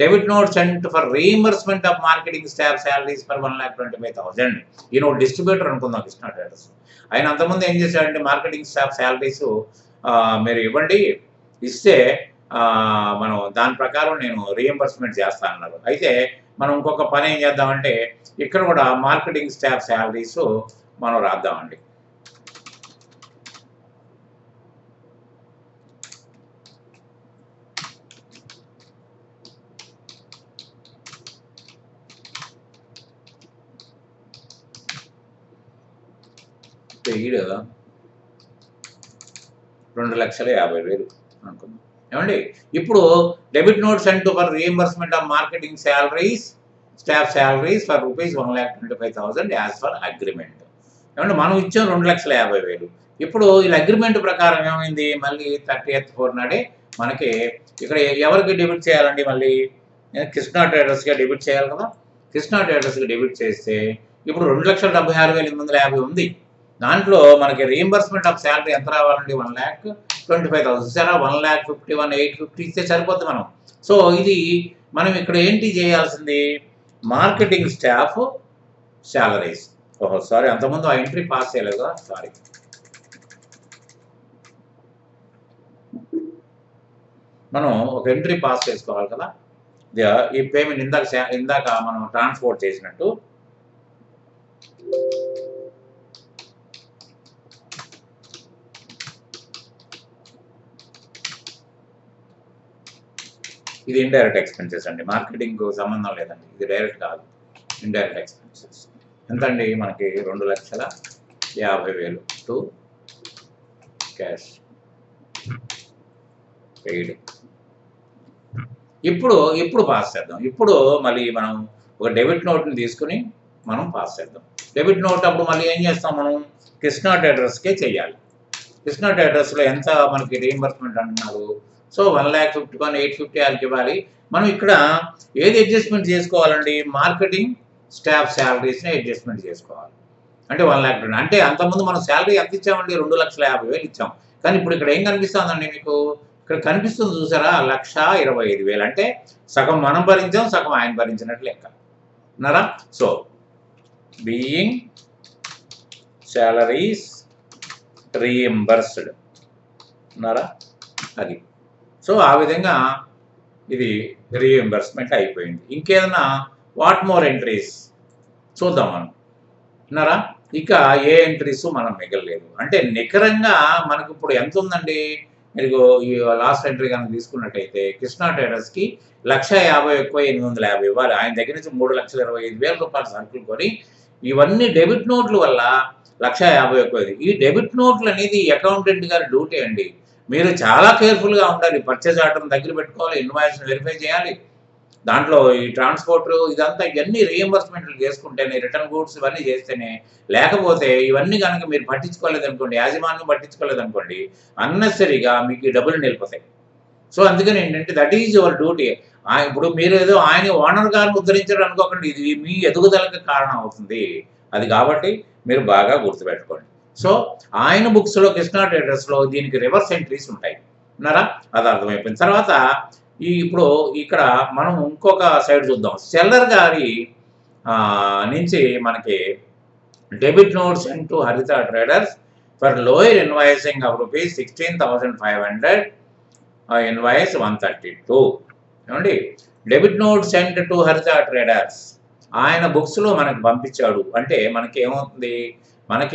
debit note sent for reimbursement of marketing staff salaries for 1,25,000. ఈయన డిస్ట్రిబ్యూటర్ అనుకుందాం కృష్ణా ట్రేడర్స్. ఆయన అంతకుముందు ఏం చేశాడంటే మార్కెటింగ్ స్టాఫ్ శాలరీస్ మీరు ఇస్తే మనం దాని ప్రకారం నేను రీఎంబర్స్మెంట్ చేస్తాను అన్నారు. అయితే మనం ఇంకొక పని ఏం చేద్దామంటే ఇక్కడ కూడా మార్కెటింగ్ స్టాఫ్ శాలరీస్ మనం రాద్దామండి. ఈడు 2,50,000 అనుకుందాం ఏమండి. ఇప్పుడు debit note sent for reimbursement of marketing salaries staff salaries for ₹1,25,000 as per agreement ఏమంటే మనం ఇచ్చాం 2,50,000. ఇప్పుడు ఈ అగ్రిమెంట్ ప్రకారం ఏమైంది, మళ్ళీ 30th నాడే మనకి ఇక్కడ ఎవరికి డెబిట్ చేయాలండి, మళ్ళీ కృష్ణా ట్రేడర్స్గా డెబిట్ చేయాలి కదా. కృష్ణా ట్రేడర్స్కి డెబిట్ చేస్తే ఇప్పుడు 2,76,850 ఉంది. దాంట్లో మనకి రీఎంబర్స్మెంట్ ఆఫ్ శాలరీ ఎంత రావాలండి, 1,25,000. సరే 1,51,850 ఇస్తే సరిపోద్ది మనం. సో ఇది మనం ఇక్కడ ఏంటి చేయాల్సింది, మార్కెటింగ్ స్టాఫ్ శాలరీస్. సారీ అంతకుముందు ఆ ఎంట్రీ పాస్ చేయలేదు కదా, సారీ. మనం ఒక ఎంట్రీ పాస్ చేసుకోవాలి కదా. ఈ పేమెంట్ ఇందాక మనం ట్రాన్స్పోర్ట్ చేసినట్టు ఇది ఇండైరెక్ట్ ఎక్స్పెన్సెస్ అండి, మార్కెటింగ్ సంబంధం లేదండి, ఇది డైరెక్ట్ కాదు, ఇండైరెక్ట్ ఎక్స్పెన్సెస్. ఎంత అండి మనకి 2,50,000 టు క్యాష్ పెయిడ్. ఇప్పుడు పాస్ చేద్దాం. ఇప్పుడు మళ్ళీ మనం ఒక డెబిట్ నోట్ని తీసుకుని మనం పాస్ చేద్దాం. డెబిట్ నోట్ అప్పుడు మళ్ళీ ఏం చేస్తాం, మనం కృష్ణా ట్రేడర్స్కే చేయాలి. కృష్ణా ట్రేడర్స్లో ఎంత మనకి రీయింబర్స్మెంట్ అంటున్నారు, సో 1,50,850 వాళ్ళకి ఇవ్వాలి. మనం ఇక్కడ ఏది అడ్జస్ట్మెంట్ చేసుకోవాలండి, మార్కెటింగ్ స్టాఫ్ శాలరీస్ని అడ్జస్ట్మెంట్ చేసుకోవాలి. అంటే 1,00,000 అంటే అంతకుముందు మనం శాలరీ ఎంత ఇచ్చామండి, 2,50,000 ఇచ్చాం. కానీ ఇప్పుడు ఇక్కడ ఏం కనిపిస్తుందండి మీకు, ఇక్కడ కనిపిస్తుంది చూసారా, 1,25,000. అంటే సగం మనం భరించాం, సగం ఆయన భరించినట్లు లెక్క ఉన్నారా. సో బీయింగ్ శాలరీస్ రీయింబర్స్డ్ ఉన్నారా, అది. సో ఆ విధంగా ఇది రీయింబర్స్మెంట్ అయిపోయింది. ఇంకేదన్నా వాట్ మోర్ ఎంట్రీస్ చూద్దాం మనం ఉన్నారా. ఇక ఏ ఎంట్రీస్ మనం మిగలలేదు. అంటే నికరంగా మనకు ఇప్పుడు ఎంత ఉందండి, మీరు ఈ లాస్ట్ ఎంట్రీ కనుక తీసుకున్నట్టయితే కృష్ణా ట్రేడర్స్కి 1,50,000 ఎక్కువ 850 ఇవ్వాలి. ఆయన దగ్గర నుంచి 3,25,000 రూపాయల సరుకులు కొని ఇవన్నీ డెబిట్ నోట్ల వల్ల 1,50,000 ఎక్కువ. ఈ డెబిట్ నోట్లు అనేది అకౌంటెంట్ గారి డ్యూటీ అండి. మీరు చాలా కేర్ఫుల్గా ఉండాలి. పర్చేజ్ ఆర్డర్ని దగ్గర పెట్టుకోవాలి, ఇన్వాయిస్ని వెరిఫై చేయాలి, దాంట్లో ఈ ట్రాన్స్పోర్ట్ ఇదంతా ఇవన్నీ రీయింబర్స్మెంట్లు చేసుకుంటేనే, రిటర్న్ గూడ్స్ ఇవన్నీ చేస్తేనే. లేకపోతే ఇవన్నీ కనుక మీరు పట్టించుకోలేదనుకోండి, యాజమాన్యం పట్టించుకోలేదనుకోండి, అన్నెసరీగా మీకు ఈ డబ్బులు నిలిపోతాయి. సో అందుకని ఏంటంటే దట్ ఈజ్ యువర్ డ్యూటీ. ఇప్పుడు మీరు ఏదో ఆయన ఓనర్ గారిని ఉద్ధరించారు అనుకోకండి, ఇది మీ ఎదుగుదలకు కారణం అవుతుంది అది. కాబట్టి మీరు బాగా గుర్తుపెట్టుకోండి. సో ఆయన బుక్స్లో కృష్ణా ట్రేడర్స్లో దీనికి రివర్స్ ఎంట్రీస్ ఉంటాయి ఉన్నారా, అది అర్థమైపోయిన తర్వాత ఇప్పుడు ఇక్కడ మనం ఇంకొక సైడ్ చూద్దాం. సెల్లర్ గారి నుంచి మనకి డెబిట్ నోట్స్ టు హరిత traders for lower invoicing of rupees 16,500 invoice 132 ఏమండి. డెబిట్ నోట్ సెంట్ టు హరిత ట్రేడర్స్ ఆయన బుక్స్లో మనకి పంపించాడు. అంటే మనకి ఏమవుతుంది, మనం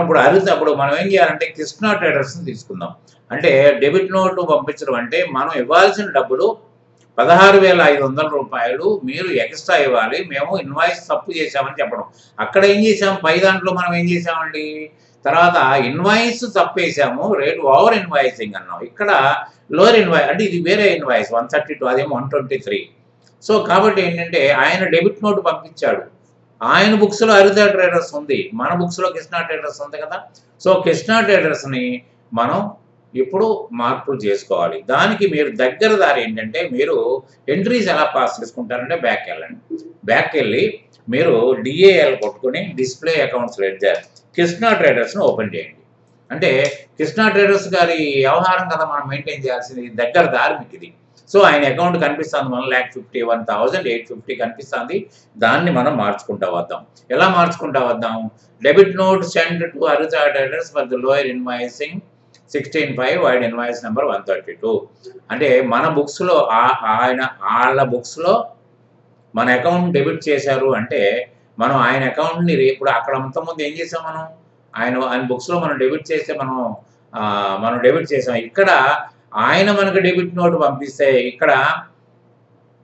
ఇప్పుడు అప్పుడు మనం ఏం చేయాలంటే కృష్ణా ట్రేడర్స్ని తీసుకుందాం. అంటే డెబిట్ నోటు పంపించడం అంటే మనం ఇవ్వాల్సిన డబ్బులు 16,500 రూపాయలు మీరు ఎక్స్ట్రా ఇవ్వాలి, మేము ఇన్వాయిస్ తప్పు చేసామని చెప్పడం. అక్కడ ఏం చేసాం, పై దాంట్లో మనం ఏం చేసామండి, తర్వాత ఇన్వాయిస్ తప్పేసాము, రేట్ ఓవర్ ఇన్వాయిసింగ్ అన్నాం. ఇక్కడ లోవర్ ఇన్వాయిస్ అంటే ఇది వేరే ఇన్వాయిస్ 132, అదేమో 123. సో కాబట్టి ఏంటంటే ఆయన డెబిట్ నోటు పంపించాడు, ఆయన బుక్స్లో హరిత ట్రేడర్స్ ఉంది, మన బుక్స్లో కృష్ణా ట్రేడర్స్ ఉంది కదా. సో కృష్ణా ట్రేడర్స్ని మనం ఇప్పుడు మార్పులు చేసుకోవాలి. దానికి మీరు దగ్గర దారి ఏంటంటే, మీరు ఎంట్రీస్ ఎలా పాస్ చేసుకుంటారంటే బ్యాక్ వెళ్ళండి. బ్యాక్ వెళ్ళి మీరు డిఏఎల్ కొట్టుకుని డిస్ప్లే అకౌంట్స్ లెడ్జర్ కృష్ణా ట్రేడర్స్ని ఓపెన్ చేయండి. అంటే కృష్ణా ట్రేడర్స్ గారి వ్యవహారం కదా మనం మెయింటైన్ చేయాల్సింది, దగ్గర దారి మీకు ఇది. సో ఆయన అకౌంట్ కనిపిస్తుంది, 1,51,850 కనిపిస్తుంది. దాన్ని మనం మార్చుకుంటా వద్దాం. ఎలా మార్చుకుంటా వద్దాం, డెబిట్ నోట్ సెండ్ టు హరిత traders for the lower invoicing 16,500 wide invoice number 132. అంటే మన బుక్స్లో వాళ్ళ బుక్స్లో మన అకౌంట్ డెబిట్ చేశారు అంటే మనం ఆయన అకౌంట్ని ఇప్పుడు అక్కడ అంతకుముందు ఏం చేసాం, ఆయన బుక్స్లో మనం డెబిట్ చేస్తే మనం డెబిట్ చేసాం. ఇక్కడ ఆయన మనకు డెబిట్ నోట్ పంపిస్తే ఇక్కడ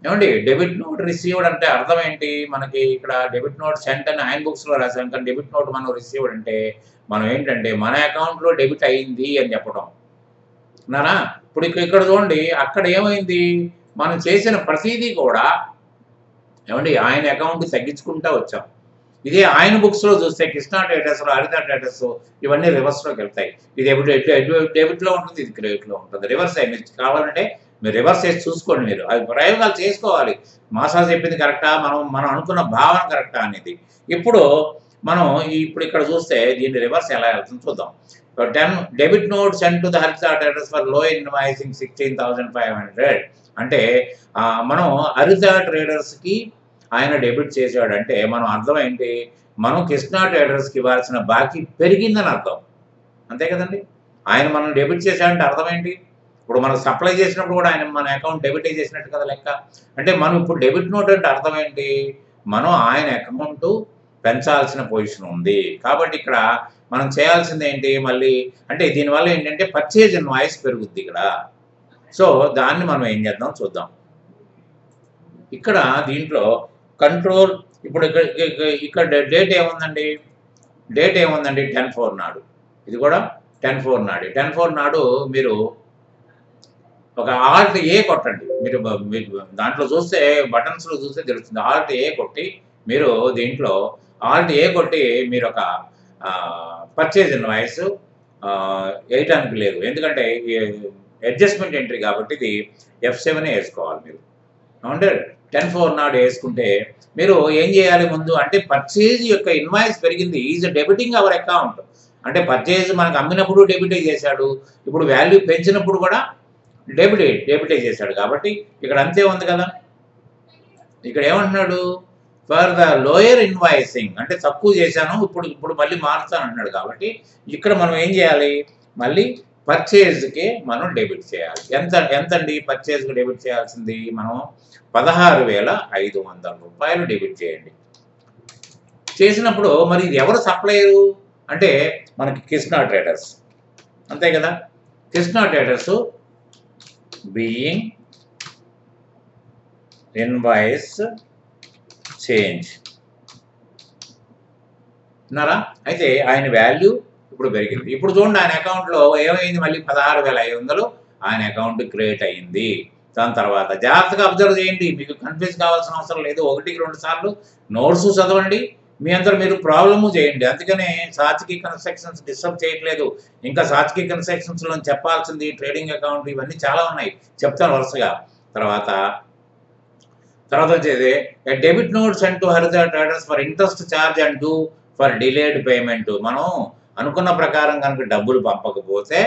ఏమండి డెబిట్ నోట్ రిసీవ్డ్ అంటే అర్థం ఏంటి, మనకి ఇక్కడ డెబిట్ నోట్ సెంట్ అని ఆయన బుక్స్లో రాసాం, కానీ డెబిట్ నోట్ మనం రిసీవ్డ్ అంటే మనం ఏంటంటే మన అకౌంట్లో డెబిట్ అయింది అని చెప్పడం ఉన్నారా. ఇప్పుడు ఇక్కడ చూడండి, అక్కడ ఏమైంది, మనం చేసిన ప్రతిదీ కూడా ఏమండి ఆయన అకౌంట్ తగ్గించుకుంటూ వచ్చాం. ఇదే ఆయన బుక్స్లో చూస్తే కృష్ణా ట్రేడర్స్లో హరిత ట్రేడర్స్ ఇవన్నీ రివర్స్లోకి వెళ్తాయి. ఇది డెబిట్లో ఉంటుంది, ఇది క్రెడిట్లో ఉంటుంది. రివర్స్ అయ్యి మీరు కావాలంటే మీరు రివర్స్ చేసి చూసుకోండి. మీరు అవి ప్రయోగాలు చేసుకోవాలి. మాసా చెప్పింది కరెక్టా, మనం అనుకున్న భావన కరెక్టా అనేది. ఇప్పుడు ఇక్కడ చూస్తే దీన్ని రివర్స్ ఎలా వెళ్తుంది చూద్దాం. 10 debit note sent to the హరిత ట్రేడర్స్ ఫర్ లో ఇన్వాయిసింగ్ 16,500 అంటే మనం హరిత ట్రేడర్స్కి ఆయన డెబిట్ చేశాడంటే మనం అర్థం ఏంటి, మనం కృష్ణా ట్రేడర్స్కి ఇవ్వాల్సిన బాకీ పెరిగిందని అర్థం, అంతే కదండి. ఆయన మనం డెబిట్ చేశాడంటే అర్థం ఏంటి, ఇప్పుడు మనం సప్లై చేసినప్పుడు కూడా ఆయన మన అకౌంట్ డెబిట్ చేసినట్టు కదా లెక్క. అంటే మనం ఇప్పుడు డెబిట్ నోట్ అంటే అర్థం ఏంటి, మనం ఆయన అకౌంట్ పెంచాల్సిన పొజిషన్ ఉంది. కాబట్టి ఇక్కడ మనం చేయాల్సింది ఏంటి మళ్ళీ అంటే దీనివల్ల ఏంటంటే పర్చేజ్ ఇన్వాయిస్ పెరుగుద్ది ఇక్కడ. సో దాన్ని మనం ఏం చేద్దాం చూద్దాం. ఇక్కడ దీంట్లో కంట్రోల్ ఇప్పుడు ఇక్కడ డేట్ ఏముందండి 10/4 నాడు, ఇది కూడా 10/4 నాడు 10/4 నాడు మీరు ఒక ఆల్ట్ ఏ కొట్టండి. మీరు దాంట్లో చూస్తే బటన్స్లో చూస్తే తెలుస్తుంది. ఆల్ట్ ఏ కొట్టి మీరు దీంట్లో ఆల్ట్ ఏ కొట్టి మీరు ఒక పర్చేజ్ ఇన్వాయిస్ వేయటానికి లేదు, ఎందుకంటే అడ్జస్ట్మెంట్ ఎంట్రీ కాబట్టి ఇది F7 వేసుకోవాలి మీరు. అంటే 10/4 నాడు వేసుకుంటే మీరు ఏం చేయాలి ముందు అంటే పర్చేజ్ యొక్క ఇన్వాయిస్ పెరిగింది, ఈజ్ డెబిటింగ్ అవర్ అకౌంట్. అంటే పర్చేజ్ మనకు అమ్మినప్పుడు డెబిటే చేశాడు, ఇప్పుడు వాల్యూ పెంచినప్పుడు కూడా డెబిటే చేశాడు. కాబట్టి ఇక్కడ అంతే ఉంది కదా. ఇక్కడ ఏమంటున్నాడు, ఫర్ ద లోయర్ ఇన్వాయిసింగ్ అంటే తక్కువ చేశాను, ఇప్పుడు మళ్ళీ మారుస్తాను అంటున్నాడు. కాబట్టి ఇక్కడ మనం ఏం చేయాలి, మళ్ళీ పర్చేజ్కి మనం డెబిట్ చేయాలి. ఎంత అండి పర్చేజ్కి డెబిట్ చేయాల్సింది, మనం 16,500 రూపాయలు డెబిట్ చేయండి. చేసినప్పుడు మరి ఇది ఎవరు సప్లయరు అంటే మనకి కృష్ణా ట్రేడర్స్, అంతే కదా. Krishna traders being invoice change ఉన్నారా. అయితే ఆయన వాల్యూ ఇప్పుడు పెరిగింది. ఇప్పుడు చూడండి ఆయన అకౌంట్లో ఏమైంది, మళ్ళీ 16,500 ఆయన అకౌంట్ క్రియేట్ అయ్యింది. దాని తర్వాత జాగ్రత్తగా అబ్జర్వ్ చేయండి, మీకు కన్ఫ్యూజ్ కావాల్సిన అవసరం లేదు. 1-2 సార్లు నోట్స్ చదవండి, మీ అందరూ మీరు ప్రాబ్లము చేయండి. అందుకనే సాత్వికి కన్స్ట్రక్షన్స్ డిస్టర్బ్ చేయట్లేదు. ఇంకా సాత్వికి కన్స్ట్రక్షన్స్లో చెప్పాల్సింది ట్రేడింగ్ అకౌంట్ ఇవన్నీ చాలా ఉన్నాయి, చెప్తాను వరుసగా. తర్వాత వచ్చేది debit note send to Harijar traders for interest charge and due for delayed payment. మనం అనుకున్న ప్రకారం కనుక డబ్బులు పంపకపోతే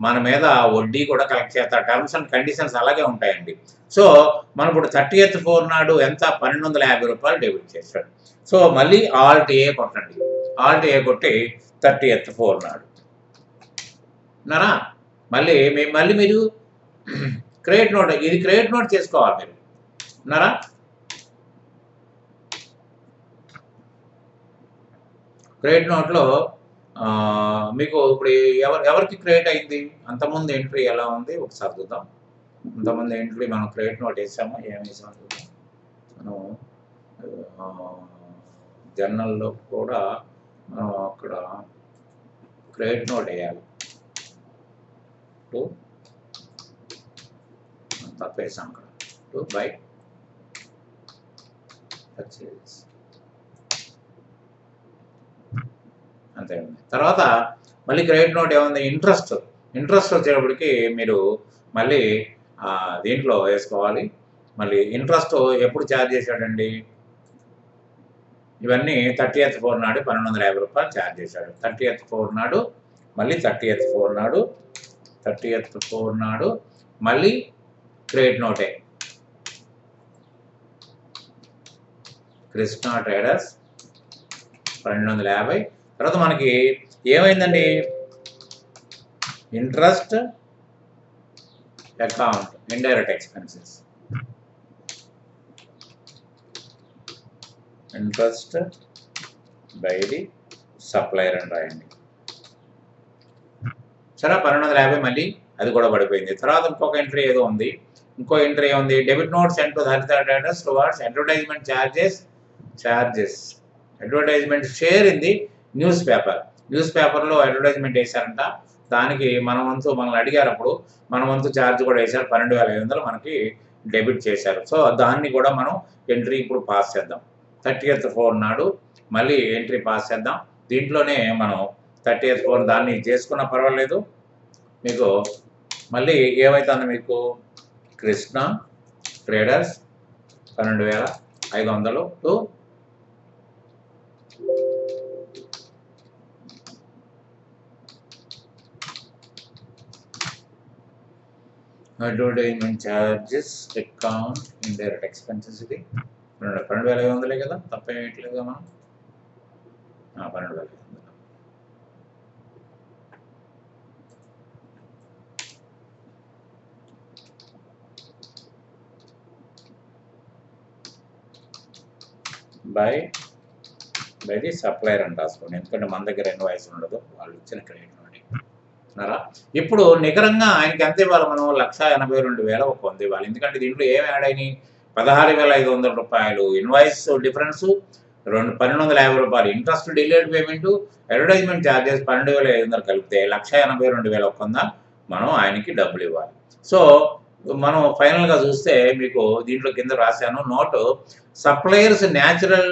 మన మీద వడ్డీ కూడా కలెక్ట్ చేస్తారు. టర్మ్స్ అండ్ కండిషన్స్ అలాగే ఉంటాయండి. సో మనం ఇప్పుడు 30/4 నాడు ఎంత 1,250 రూపాయలు డెబిట్ చేశాడు. సో మళ్ళీ ఆల్ట్ ఏ కొట్టండి, ఆల్ట్ ఏ కొట్టి 30/4 నాడు ఉన్నారా. మళ్ళీ మీరు క్రెడిట్ నోట్, ఇది క్రెడిట్ నోట్ చేసుకోవాలి మీరు ఉన్నారా. క్రెడిట్ నోట్లో మీకు ఇప్పుడు ఎవరికి క్రియేట్ అయింది, అంతకుముందు ఎంట్రీ ఎలా ఉంది ఒకసారి చూద్దాం. అంతకుముందు ఎంట్రీ మనం క్రెడిట్ నోట్ వేసాము, ఏమి వేసాము చూద్దాం. మనం జర్నల్లో కూడా మనం అక్కడ క్రెడిట్ నోట్ వేయాలి. తప్పు వేసాం అక్కడ, టు బై పర్చేజ్ అంతే ఉంది. తర్వాత మళ్ళీ క్రెడిట్ నోట్ ఏముంది, ఇంట్రెస్ట్ వచ్చేటప్పటికి మీరు మళ్ళీ దీంట్లో వేసుకోవాలి. మళ్ళీ ఇంట్రెస్ట్ ఎప్పుడు ఛార్జ్ చేశాడండి, ఇవన్నీ 30/4 నాడు 1,250 రూపాయలు ఛార్జ్ చేశాడు. 30/4 నాడు మళ్ళీ 30/4 నాడు మళ్ళీ క్రెడిట్ నోటే కృష్ణా ట్రేడర్స్ 1,250. తర్వాత మనకి ఏమైందండి, interest account indirect expenses, interest by the supplier అని రాయండి. సరే 1,250 మళ్ళీ అది కూడా పడిపోయింది. తర్వాత ఇంకొక ఎంట్రీ ఏదో ఉంది, debit note send to Harijar traders towards advertisement charges advertisement share in the news పేపర్లో అడ్వర్టైజ్మెంట్ వేశారంట. దానికి మనల్ని అడిగారు, అప్పుడు మన వంతు ఛార్జ్ కూడా వేశారు, 12,500 మనకి డెబిట్ చేశారు. సో దాన్ని కూడా మనం ఎంట్రీ ఇప్పుడు పాస్ చేద్దాం. 30/4 నాడు మళ్ళీ ఎంట్రీ పాస్ చేద్దాం. దీంట్లోనే మనం 30/4 దాన్ని చేసుకున్నా పర్వాలేదు. మీకు మళ్ళీ ఏమవుతుంది, మీకు Krishna traders 12,500 to advertisement charges account indirect expenses. ఇది 12,500 కదా, తప్పేయట్లేదు మనం 12,500. బై ది సప్లయర్ అని రాసుకోండి, ఎందుకంటే మన దగ్గర ఇన్వాయిస్ ఉండదు, వాళ్ళు ఇచ్చిన క్రెడిట్ నోట్ అన్నారా. ఇప్పుడు నికరంగా ఆయనకి ఎంత ఇవ్వాలి, మనం 1,82,000 ఒక ఇవ్వాలి. ఎందుకంటే దీంట్లో ఏమి యాడ్ అయినాయి, 16,500 రూపాయలు ఇన్వాయిస్ డిఫరెన్సు, రూ. 1,250 interest delayed payment, advertisement charges 12,500 కలిపితే 1,82,100 మనం ఆయనకి డబ్బులు ఇవ్వాలి. సో మనం ఫైనల్గా చూస్తే మీకు దీంట్లో కింద రాశాను note, suppliers natural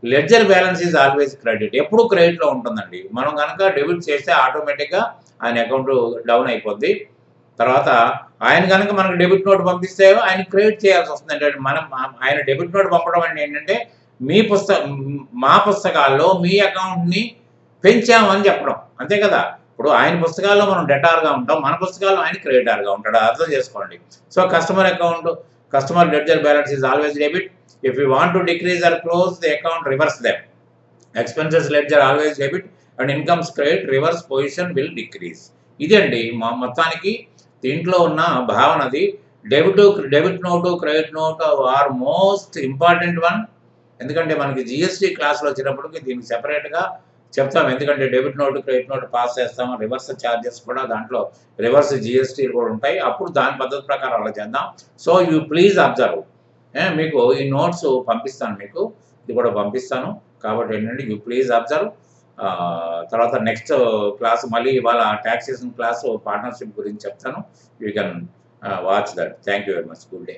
ledger balance is always credit. ఎప్పుడు క్రెడిట్లో ఉంటుందండి. మనం కనుక డెబిట్ చేస్తే ఆటోమేటిక్గా ఆయన అకౌంట్ డౌన్ అయిపోద్ది. తర్వాత ఆయన కనుక మనకు డెబిట్ నోట్ పంపిస్తే ఆయన క్రెడిట్ చేయాల్సి వస్తుంది. అంటే మనం ఆయన డెబిట్ నోట్ పంపడం అంటే ఏంటంటే మా పుస్తకాల్లో మీ అకౌంట్ని పెంచామని చెప్పడం, అంతే కదా. ఇప్పుడు ఆయన పుస్తకాల్లో మనం డెటార్గా ఉంటాం, మన పుస్తకాల్లో ఆయన క్రెడిటార్గా ఉంటాడు, అర్థం చేసుకోండి. So customer ledger balance is always debit. If you want to decrease or close the account, reverse them. Expenses ledger always debit and incomes credit, reverse position will decrease. ఇదండి మా మొత్తానికి దీంట్లో ఉన్న భావనది. Debit note, credit note are most important one. ఎందుకంటే మనకి GST క్లాసులో వచ్చినప్పటికి దీనికి సెపరేట్గా చెప్తాం. ఎందుకంటే debit note, credit note pass చేస్తాము, రివర్స్ ఛార్జెస్ కూడా దాంట్లో రివర్స్ జిఎస్టీలు కూడా ఉంటాయి. అప్పుడు దాని పద్ధతి ప్రకారం అలా చేద్దాం. So you please observe. మీకు ఈ నోట్స్ పంపిస్తాను, మీకు ఇది కూడా పంపిస్తాను. కాబట్టి ఏంటంటే యూ ప్లీజ్ అబ్జర్వ్. తర్వాత నెక్స్ట్ క్లాస్ మళ్ళీ ఇవాళ టాక్సేషన్ క్లాసు పార్ట్నర్షిప్ గురించి చెప్తాను. You can watch that. Thank you very much. Good day.